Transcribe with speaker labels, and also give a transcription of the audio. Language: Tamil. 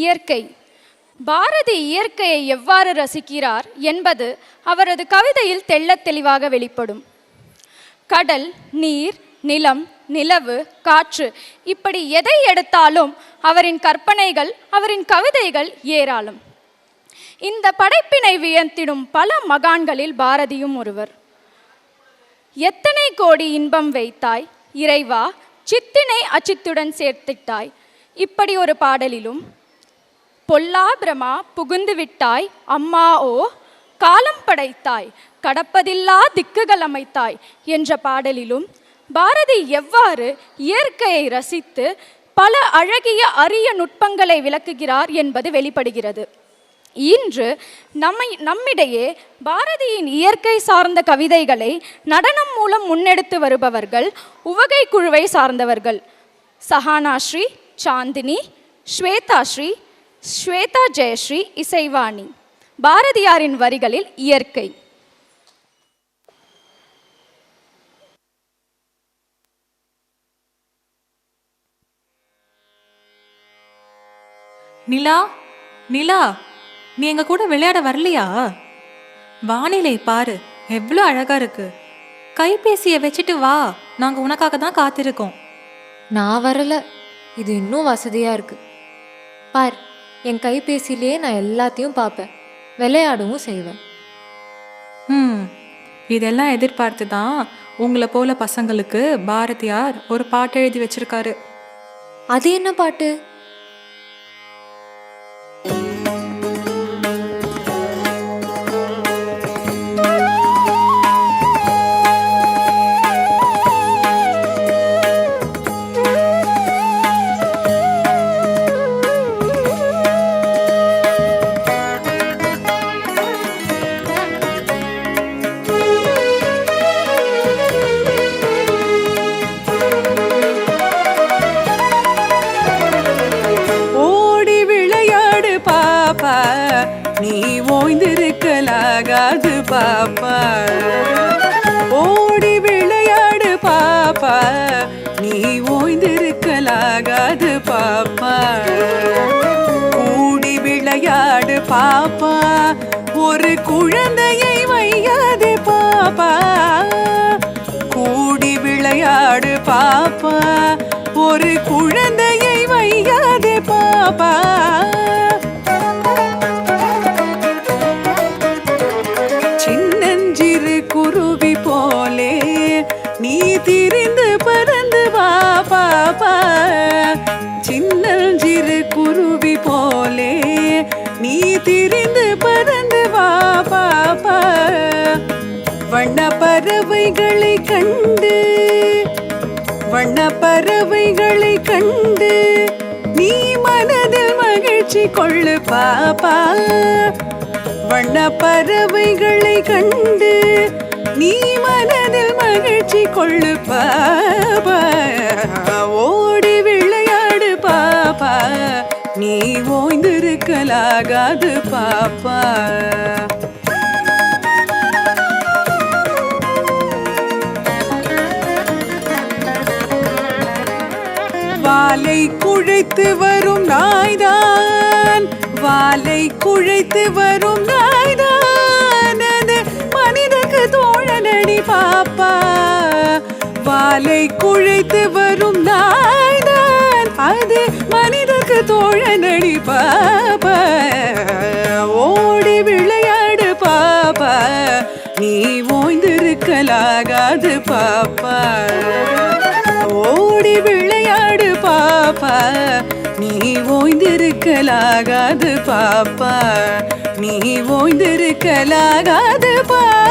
Speaker 1: இயற்கை. பாரதி இயற்கையை எவ்வாறு ரசிக்கிறார் என்பது அவரது கவிதையில் தெள்ளத் தெளிவாக வெளிப்படும். கடல், நீர், நிலம், நிலவு, காற்று இப்படி எதை எடுத்தாலும் அவரின் கற்பனைகள், அவரின் கவிதைகள் ஏராளம். இந்த படைப்பினை வியந்திடும் பல மகான்களில் பாரதியும் ஒருவர். எத்தனை கோடி இன்பம் வைத்தாய் இறைவா, சித்தினை அச்சித்துடன் சேர்த்திட்டாய். இப்படி ஒரு பாடலிலும், பொல்லா பிரமா புகுந்து விட்டாய் அம்மா ஓ, காலம் படைத்தாய் கடப்பதில்லா திக்குகள் அமைத்தாய் என்ற பாடலிலும் பாரதி எவ்வாறு இயற்கையை ரசித்து பல அழகிய அரிய நுட்பங்களை விளக்குகிறார் என்பது வெளிப்படுகிறது. இன்று நம்மிடையே பாரதியின் இயற்கை சார்ந்த கவிதைகளை நடனம் மூலம் முன்னெடுத்து வருபவர்கள் உவகை குழுவை சார்ந்தவர்கள். சஹானாஸ்ரீ, சாந்தினி, ஸ்வேதாஸ்ரீ, ஸ்வேதா ஜெயஸ்ரீ, இசைவாணி. பாரதியாரின் வரிகளில் இயற்கை.
Speaker 2: நிலா, நிலா, நீ எங்க கூட விளையாட வரலையா? வானிலை பாரு, எவ்வளோ அழகா இருக்கு. கைபேசியை வச்சுட்டு வா, நாங்க உனக்காக தான் காத்திருக்கோம்.
Speaker 3: நான் வரல, இது இன்னும் வசதியா இருக்கு. பார், என் கைபேசியிலேயே நான் எல்லாத்தையும் பார்ப்பேன், விளையாடவும் செய்வேன்.
Speaker 2: இதெல்லாம் எதிர்பார்த்து தான் உங்களை போல பசங்களுக்கு பாரதியார் ஒரு பாட்டு எழுதி வச்சிருக்காரு.
Speaker 3: அது என்ன பாட்டு?
Speaker 4: நீ ஓய்ந்திருக்கலாகாது பாப்பா, ஓடி விளையாடு பாப்பா, நீ ஓய்ந்திருக்கலாகாது பாப்பா, கூடி விளையாடு பாப்பா, ஒரு குழந்தையை வையாதே பாப்பா, கூடி விளையாடு பாப்பா, ஒரு குழந்தையை வையாதே பாப்பா, குருவி போலே நீ திரிந்து பறந்து வா பாப்பா, சின்னஞ்சிறு குருவி போலே நீ திரிந்து பறந்து வா பாப்பா, வண்ண பறவைகளை கண்டு, வண்ண பறவைகளை கண்டு நீ மனதில் மகிழ்ச்சி கொள்ளு பாப்பா, வண்ண பறவைகளை கண்டு நீ மனதில் மகிழ்ச்சி கொள்ளு பாப்பா, ஓடி விளையாடு பாப்பா, நீ ஓய்ந்திருக்கலாகாது பாப்பா. வாலை குழைத்து வரும் நாய்தான், வாலை குழைத்து வரும் நாய்தான், அது மனிதக்கு தோழனடி பாப்பா, வாலை குழைத்து வரும் நாய்தான், அது மனிதக்கு தோழனடி பாப்பா, ஓடி விளையாடு பாப்பா, நீ ஓய்ந்திருக்கலாகாது பாப்பா, ஓடி விளையாடு பாப்பா, நீ ஓய்ந்திருக்கலாகாது பாப்பா, நீ ஓய்ந்திருக்கலாகாது பாப்பா.